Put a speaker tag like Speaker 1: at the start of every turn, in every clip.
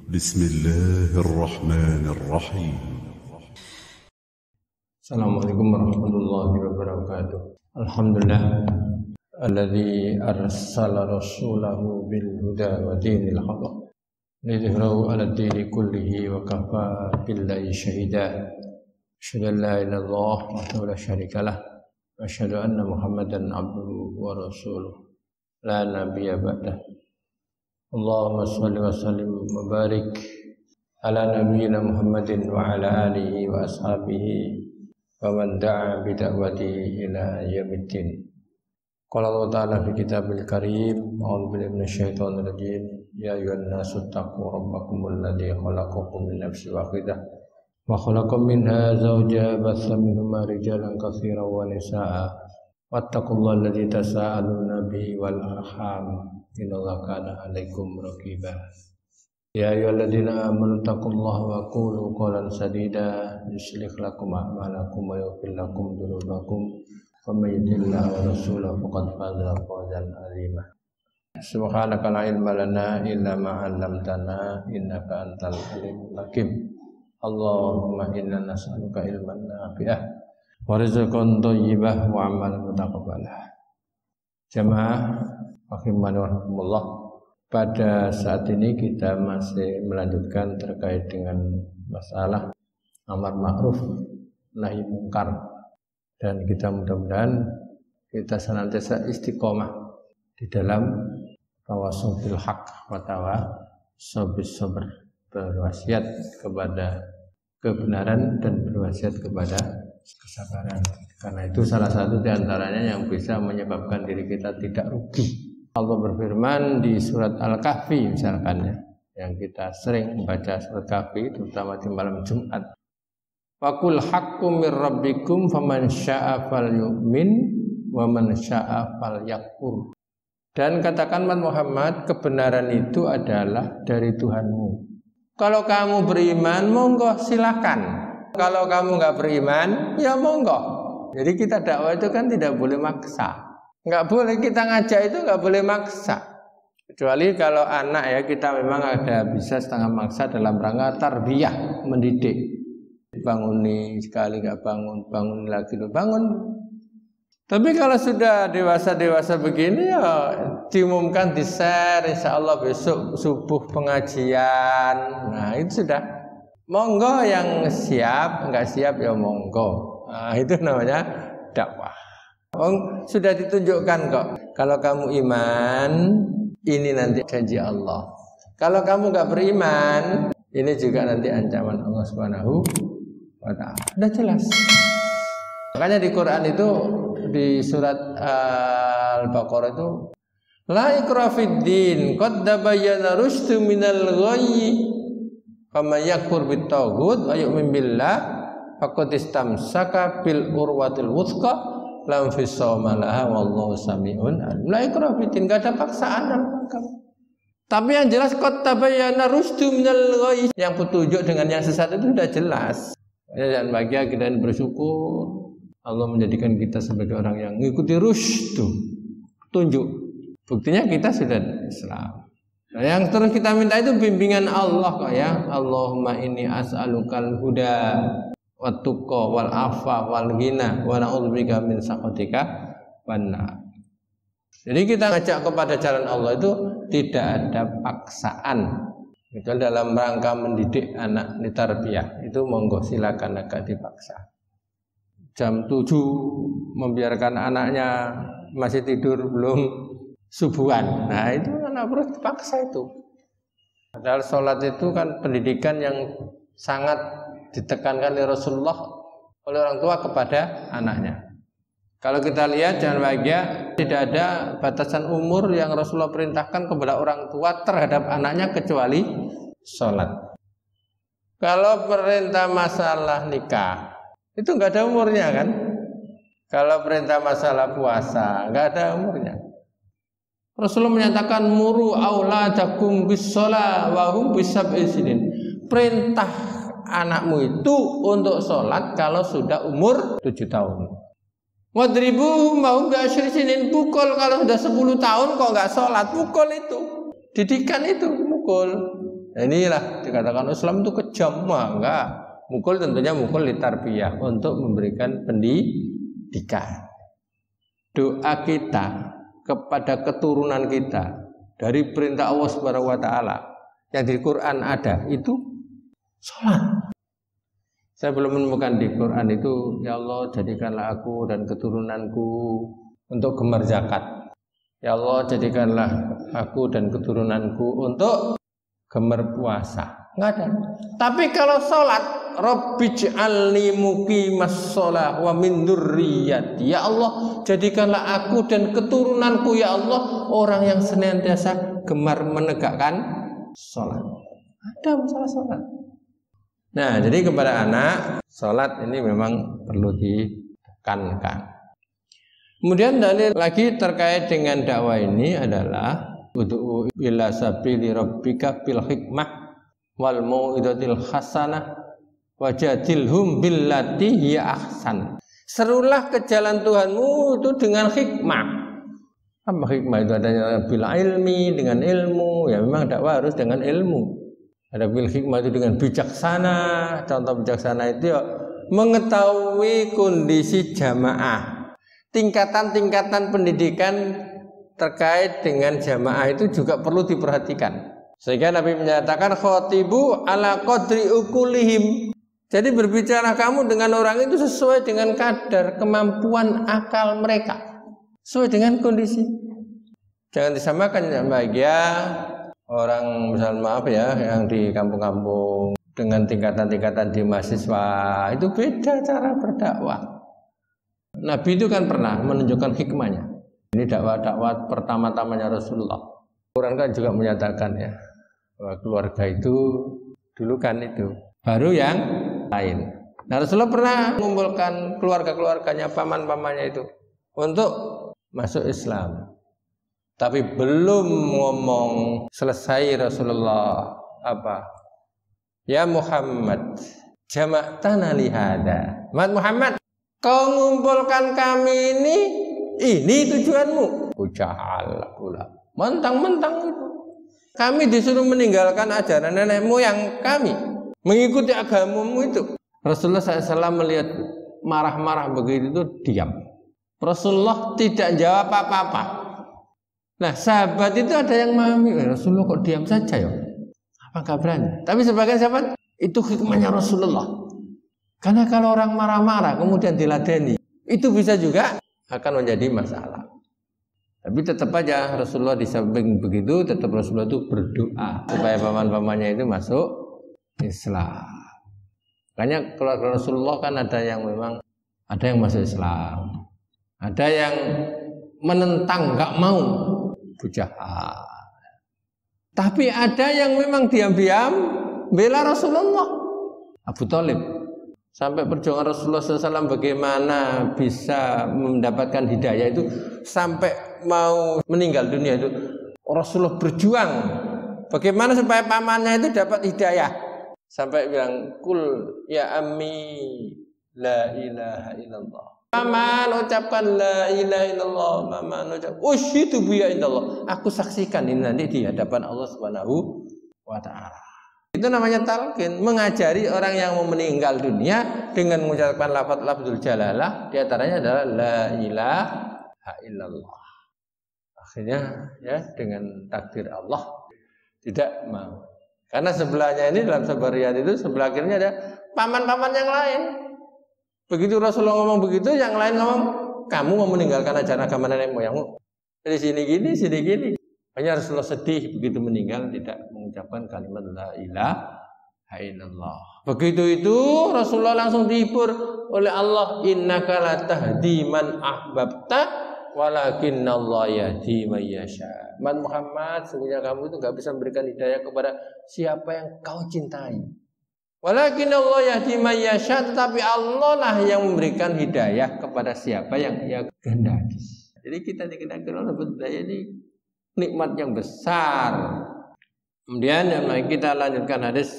Speaker 1: بسم الله الرحمن الرحيم.
Speaker 2: السلام عليكم ورحمة الله وبركاته. الحمد لله الذي أرسل رسوله بالهدى ودين الحق ليظهره على الدين كله وكفى بالله شهيدا. أشهد أن لا إله إلا الله وحده لا شريك له وأشهد أن محمدا عبده ورسوله لا نبي بعده. اللهم صل وسلم وبارك على نبينا محمد وعلى آله وأصحابه ومن دعا بدعوته إلى يوم الدين. قال الله تعالى في كتابه الكريم: أعوذ بالله من الشيطان الرجيم. يا أيها الناس اتقوا ربكم الذي خلقكم من نفس واحدة وخلق منها زوجها بث منهما رجالا كثيرا ونساء واتقوا الله الذي تساءلون به والأرحام إن الله كان عليكم رقيبا. يا أيها الذين آمنوا اتقوا الله وقولوا قولا سديدا يصلح لكم أعمالكم ويغفر لكم ذنوبكم ومن يطع الله ورسوله فقد فاز فوزا عظيما. سبحانك لا علم لنا إلا ما علمتنا إنك أنت العليم الحكيم. اللهم إنا نسألك علما نافعا ورزقا طيبا وعملا متقبلا. Jamaah rahimanallah, pada saat ini kita masih melanjutkan terkait dengan masalah amar ma'ruf nahi mungkar, dan kita mudah-mudahan kita senantiasa istiqomah di dalam tawasul bil haq wa tawasul bis sabr, berwasiat kepada kebenaran dan berwasiat kepada kesabaran, karena itu salah satu di antaranya yang bisa menyebabkan diri kita tidak rugi. Allah berfirman di surat Al-Kahfi misalkan ya, yang kita sering membaca surat Kahfi terutama di malam Jumat. Faqul haqqum mir rabbikum faman syaa'a falyu'min wa man syaa'a falyakfur. Dan katakan Muhammad, kebenaran itu adalah dari Tuhanmu. Kalau kamu beriman, monggo silakan. Kalau kamu nggak beriman, ya monggo. Jadi kita dakwah itu kan tidak boleh maksa. Nggak boleh kita ngajak itu nggak boleh maksa. Kecuali kalau anak ya, kita memang ada bisa setengah maksa dalam rangka tarbiyah, mendidik. Bangunin sekali nggak bangun, bangun lagi lo bangun. Tapi kalau sudah dewasa begini ya diumumkan, di share, insya Allah besok subuh pengajian. Nah itu sudah, monggo yang siap, nggak siap ya monggo. Nah itu namanya dakwah. Sudah ditunjukkan kok. Kalau kamu iman, ini nanti janji Allah. Kalau kamu nggak beriman, ini juga nanti ancaman Allah Subhanahu wa Ta'ala. Sudah jelas. Makanya di Quran itu, di surat Al-Baqarah itu, la ikraha fid din qad tabayyana rusydu minal ghayyi faman yakfur bit taghut wa yu'min billah faqad istamsaka bil urwatil wuthqa lam fisama laha wallahu samiun alim. La ikraha fid din, enggak ada paksaan dalam agama. Tapi yang jelas qad tabayyana rusydu minal ghayyi, yang petunjuk dengan yang sesat itu sudah jelas. Dan bahagia kita bersyukur Allah menjadikan kita sebagai orang yang mengikuti rusydu, petunjuk. Buktinya kita sudah Islam. Nah, yang terus kita minta itu bimbingan Allah kok ya. Allahumma inni as'alukal huda wat tuqa wal afa wal ghina wa na'udzubika min sakhatika wan nar. Jadi kita ngajak kepada jalan Allah itu tidak ada paksaan. Itu dalam rangka mendidik anak di tarbiyah. Itu monggo silakan, agak dipaksa. Jam 7 membiarkan anaknya masih tidur belum subuhan. Nah itu anak perlu dipaksa itu. Padahal sholat itu kan pendidikan yang sangat ditekankan oleh Rasulullah, oleh orang tua kepada anaknya. Kalau kita lihat, jangan bahagia, tidak ada batasan umur yang Rasulullah perintahkan kepada orang tua terhadap anaknya kecuali sholat. Kalau perintah masalah nikah itu nggak ada umurnya kan? Kalau perintah masalah puasa nggak ada umurnya. Rasulullah menyatakan muru auladakum bis-shalah wa hum bis-sab'i sinin. Perintah anakmu itu untuk sholat kalau sudah umur 7 tahun. Wadribuhum wa hum bi-'ashri sinin. Pukul kalau sudah 10 tahun kok nggak sholat, pukul itu. Didikan itu pukul. Nah, inilah dikatakan Islam itu kejam. Enggak. Mukul tentunya mukul litarbiyah untuk memberikan pendidikan. Doa kita kepada keturunan kita dari perintah Allah Subhanahu wa taala yang di Quran ada itu salat. Saya belum menemukan di Quran itu, ya Allah jadikanlah aku dan keturunanku untuk gemar zakat. Ya Allah jadikanlah aku dan keturunanku untuk gemar puasa. Enggak ada. Tapi kalau sholat, Rabbij'alni muqimas shalah wa min dzurriyyati. Ya Allah jadikanlah aku dan keturunanku ya Allah orang yang senantiasa gemar menegakkan sholat. Ada masalah sholat. Nah, jadi kepada anak, sholat ini memang perlu ditekankan. Kemudian dalil lagi terkait dengan dakwah ini adalah ud'u ila sabili rabbika bil hikmah wal mau'izatil hasanah wajadilhum billati hiya ahsan. Serulah ke jalan Tuhanmu itu dengan hikmah. Apa hikmah itu? Adanya bil ilmi, dengan ilmu. Ya memang dakwah harus dengan ilmu. Ada bil hikmah itu dengan bijaksana. Contoh bijaksana itu ya, mengetahui kondisi jamaah. Tingkatan-tingkatan pendidikan terkait dengan jamaah itu juga perlu diperhatikan. Sehingga Nabi menyatakan khotibu ala qadri ukulihim. Jadi berbicara kamu dengan orang itu sesuai dengan kadar kemampuan akal mereka. Sesuai dengan kondisi. Jangan disamakan ya bahagia orang misalnya maaf ya yang di kampung-kampung dengan tingkatan-tingkatan di mahasiswa itu beda cara berdakwah. Nabi itu kan pernah menunjukkan hikmahnya. Ini dakwah-dakwah pertama-tamanya Rasulullah. Quran kan juga menyatakan ya bahwa keluarga itu dulu kan itu baru yang lain. Nah Rasulullah pernah mengumpulkan keluarga-keluarganya, paman-pamannya itu untuk masuk Islam. Tapi belum ngomong selesai Rasulullah apa? Ya Muhammad, jama'tana lihada. Muhammad, kau mengumpulkan kami ini tujuanmu. Ujahal pula. Mentang-mentang itu. Kami disuruh meninggalkan ajaran nenek moyang kami, mengikuti agamamu itu. Rasulullah SAW melihat marah-marah begitu itu diam. Rasulullah tidak jawab apa-apa. Nah sahabat itu ada yang memahami Rasulullah kok diam saja ya. Apa nggak berani? Tapi sebagian sahabat itu hikmahnya Rasulullah. Karena kalau orang marah-marah kemudian diladeni, itu bisa juga akan menjadi masalah. Tapi tetap aja Rasulullah di samping begitu, tetap Rasulullah itu berdoa supaya paman-pamannya itu masuk Islam. Makanya keluarga Rasulullah kan ada yang memang ada yang masuk Islam, ada yang menentang nggak mau bujahat. Tapi ada yang memang diam-diam bela Rasulullah. Abu Thalib sampai perjuangan Rasulullah SAW bagaimana bisa mendapatkan hidayah itu sampai mau meninggal dunia itu Rasulullah berjuang bagaimana supaya pamannya itu dapat hidayah sampai bilang kul ya ammi la ilaha illallah. Paman ucapkan la ilaha illallah, paman ucap usyidu biya indallah. Aku saksikan ini nanti di hadapan Allah Subhanahu wa taala. Itu namanya talqin, mengajari orang yang mau meninggal dunia dengan mengucapkan lafaz-lafzul jalalah, di antaranya adalah la ilaha illallah. Akhirnya ya dengan takdir Allah tidak mau. Karena sebelahnya ini dalam sebuah riwayat itu sebelah kirinya ada paman-paman yang lain. Begitu Rasulullah ngomong begitu, yang lain ngomong, kamu mau meninggalkan ajaran agama nenek moyangmu. Dari sini gini, sini gini. Hanya Rasulullah sedih begitu meninggal tidak mengucapkan kalimat la ilaha illallah. Begitu itu Rasulullah langsung dihibur oleh Allah, innaka la tahdi man ahbabta walakinnallaha yahdi man yasha. Muhammad, sesungguhnya kamu itu enggak bisa memberikan hidayah kepada siapa yang kau cintai. Walakin Allah yahdi man yasha, tetapi Allah lah yang memberikan hidayah kepada siapa yang Ia kehendaki. Jadi kita dikehendaki oleh hidayah ini nikmat yang besar. Kemudian yang lain kita lanjutkan hadis.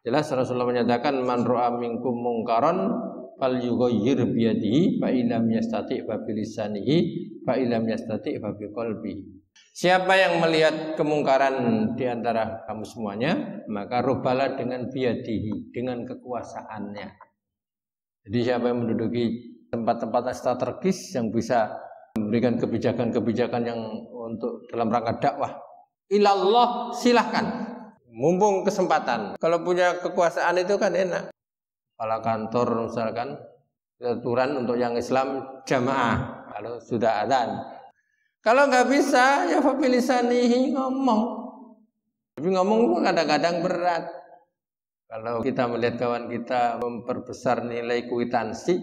Speaker 2: Jelas Rasulullah menyatakan man ra'a minkum mungkaran falyughayyir bi yadihi fa illam yastati' fa bi lisanihi fa illam yastati' fa bi qalbihi. Siapa yang melihat kemungkaran di antara kamu semuanya, maka rubalah dengan biyadihi, dengan kekuasaannya. Jadi siapa yang menduduki tempat-tempat strategis yang bisa memberikan kebijakan-kebijakan yang untuk dalam rangka dakwah, ilallah, silahkan. Mumpung kesempatan. Kalau punya kekuasaan itu kan enak. Kepala kantor misalkan aturan untuk yang Islam jamaah kalau sudah adzan. Kalau nggak bisa, ya fabilisanihi, ngomong. Tapi ngomong itu kadang-kadang berat. Kalau kita melihat kawan kita memperbesar nilai kwitansi,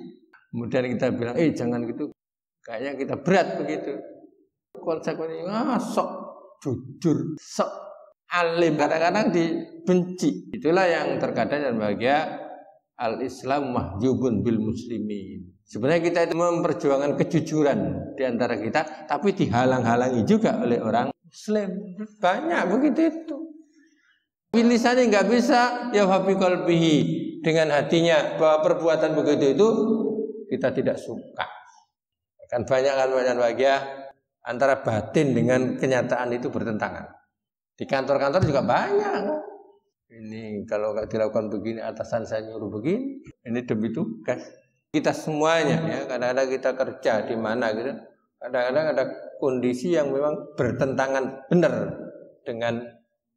Speaker 2: kemudian kita bilang, jangan gitu. Kayaknya kita berat begitu. Konsekuensinya, sok jujur, sok alim. Kadang-kadang dibenci. Itulah yang terkadang dan bahagia al-Islam mahjubun bil muslimin. Sebenarnya kita itu memperjuangkan kejujuran di antara kita, tapi dihalang-halangi juga oleh orang Muslim. Banyak begitu itu. Lisannya nggak bisa, ya hafi qalbihi, dengan hatinya bahwa perbuatan begitu itu kita tidak suka. Kan banyak bahagia antara batin dengan kenyataan itu bertentangan. Di kantor-kantor juga banyak. Ini kalau dilakukan begini, atasan saya nyuruh begini, ini demi tugas. Kita semuanya ya, kadang-kadang kita kerja di mana gitu, kadang-kadang ada kondisi yang memang bertentangan benar dengan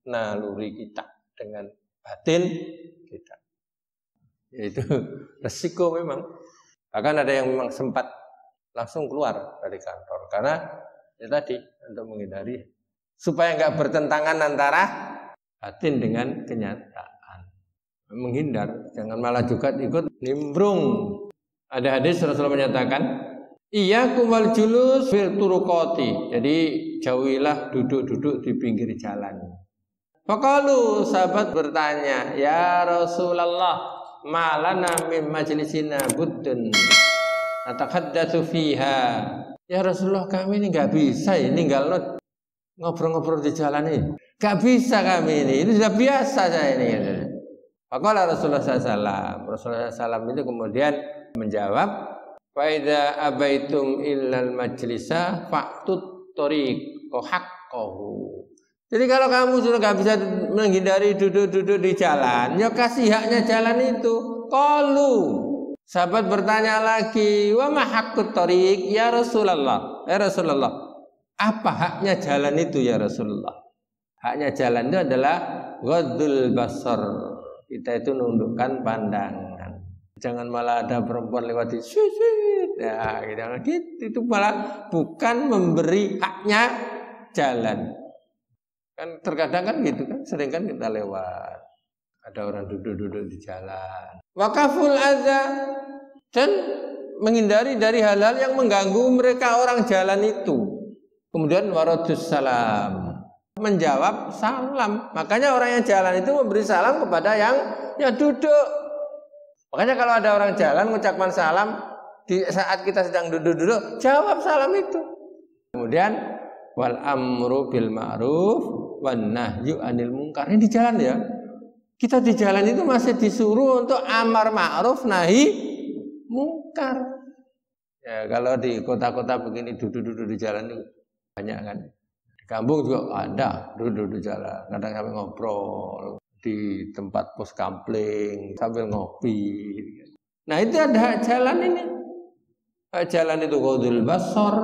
Speaker 2: naluri kita, dengan batin kita. Yaitu resiko memang. Bahkan ada yang memang sempat langsung keluar dari kantor karena ya tadi untuk menghindari supaya nggak bertentangan antara batin dengan kenyataan. Menghindar, jangan malah juga ikut nimbrung. Ada hadis Rasulullah menyatakan, iyyakum wal julus fil turuqati. Jadi jauhilah duduk-duduk di pinggir jalan. Faqalu, sahabat bertanya, ya Rasulullah, malana min majlisina buddun natahaddatsu fiha. Ya Rasulullah, kami ini enggak bisa ini ninggal ngobrol-ngobrol di jalan ini. Enggak bisa kami ini sudah biasa saya ini. Faqala Rasulullah SAW. Rasulullah SAW itu kemudian menjawab, faida abaitum illal majlisa fa'tut tariq haqqahu. Jadi kalau kamu sudah nggak bisa menghindari duduk-duduk di jalan, ya kasih haknya jalan itu. Qalu, sahabat bertanya lagi, wa ma haqqut tariq ya Rasulullah? Ya Rasulullah, apa haknya jalan itu ya Rasulullah? Haknya jalan itu adalah ghaddul basar. Kita itu nundukkan pandangan. Jangan malah ada perempuan lewat di ya, gitu. Itu malah bukan memberi haknya jalan. Kan terkadang kan gitu kan, sering kan kita lewat. Ada orang duduk-duduk di jalan. Wakaful adza, dan menghindari dari hal-hal yang mengganggu mereka orang jalan itu. Kemudian waradus salam, menjawab salam. Makanya orang yang jalan itu memberi salam kepada yang duduk. Makanya kalau ada orang jalan mengucapkan salam di saat kita sedang duduk-duduk, jawab salam itu. Kemudian wal amru bil ma'ruf wan nahyu anil munkar. Ini di jalan ya. Kita di jalan itu masih disuruh untuk amar ma'ruf nahi munkar. Ya, kalau di kota-kota begini duduk-duduk di jalan itu banyak kan. Di kampung juga ada duduk di jalan, kadang sampai ngobrol di tempat pos kampling sambil ngopi. Nah itu ada jalan ini. Jalan itu ghadul basar,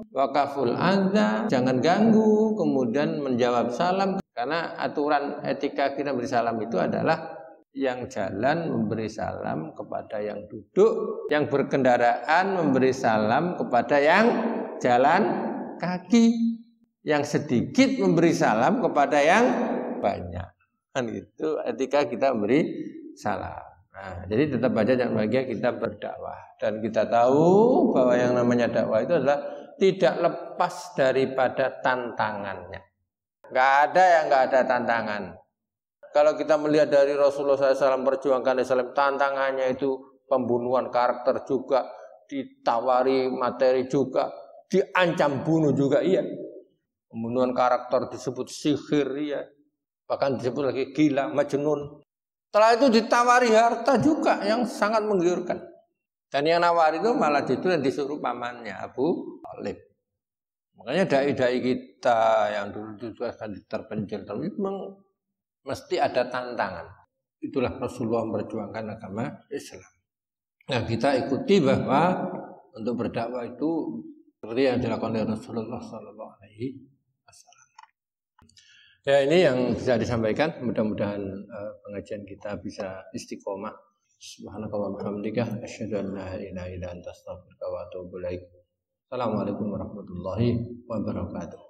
Speaker 2: wakaful adza, jangan ganggu, kemudian menjawab salam. Karena aturan etika kita beri salam itu adalah yang jalan memberi salam kepada yang duduk, yang berkendaraan memberi salam kepada yang jalan kaki, yang sedikit memberi salam kepada yang banyak. Itu etika kita memberi salam. Nah, jadi tetap aja jangan bahagia kita berdakwah dan kita tahu bahwa yang namanya dakwah itu adalah tidak lepas daripada tantangannya. Nggak ada yang nggak ada tantangan. Kalau kita melihat dari Rasulullah SAW perjuangkan Islam, tantangannya itu pembunuhan karakter juga, ditawari materi juga, diancam bunuh juga iya. Pembunuhan karakter disebut sihir iya. Bahkan disebut lagi gila, majnun. Setelah itu ditawari harta juga yang sangat menggiurkan. Dan yang nawari itu malah justru yang disuruh pamannya Abu Thalib. Makanya dai-dai kita yang dulu itu juga terpencil, tapi memang mesti ada tantangan. Itulah Rasulullah memperjuangkan agama Islam. Nah, kita ikuti bahwa untuk berdakwah itu seperti yang dilakukan oleh Rasulullah Sallallahu Alaihi Wasallam. Ya, ini yang bisa disampaikan. Mudah-mudahan pengajian kita bisa istiqomah. Subhanakallahumma wa bihamdika asyhadu an la ilaha illa anta astaghfiruka wa atubu ilaik. Assalamualaikum warahmatullahi wabarakatuh.